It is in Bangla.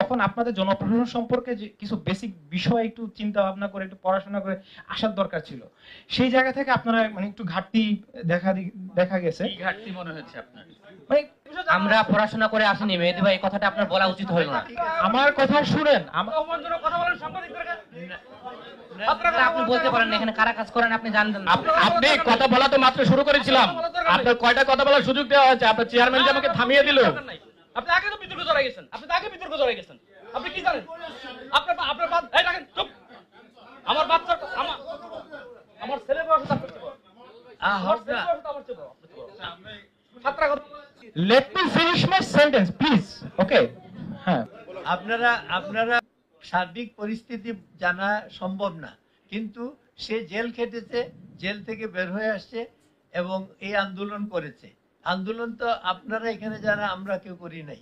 তখন আপনাদের জনপ্রশাসন সম্পর্কে যে কিছু বেসিক বিষয় একটু চিন্তা ভাবনা করে একটু পড়াশোনা করে আসার দরকার ছিল। সেই জায়গা থেকে আপনারা মানে একটু ঘাটতি দেখা গেছে। কি ঘাটতি মনে হচ্ছে আপনার? মানে আমরা পড়াশোনা করে আসিনি মেহেদী ভাই, এই কথাটা আপনার বলা উচিত হলো না। আমার কথা শুনেন, কথা বলেন সাংবাদিকদের কাছে। আপনি বলতে পারেন না এখানে কারা কাজ করেন আপনি জানেন না। আপনি কথা বলা তো মাত্র শুরু করেছিলাম, আপনার কয়টা কথা বলার সুযোগ দেওয়া হয়েছে? আপনার চেয়ারম্যান যে আমাকে থামিয়ে দিল। আপনি আগে তো বিতর্ক জড়াই গেছেন, আপনি কি জানেন? আপনার এই রাখেন, চুপ। আমার বাচ্চা আমার ছেলে বয়স তার করতে পারে। আমার ছেলে বয়স আমার চেয়ে বড়। ছাত্রা কথা। Let me finish my sentence please. Okay, হ্যাঁ। আপনারা সার্বিক পরিস্থিতি জানা সম্ভব না, কিন্তু সে জেল খেটেছে, জেল থেকে বের হয়ে আসছে এবং এই আন্দোলন করেছে। আন্দোলন তো আপনারা এখানে যারা আমরা কেউ করি নাই।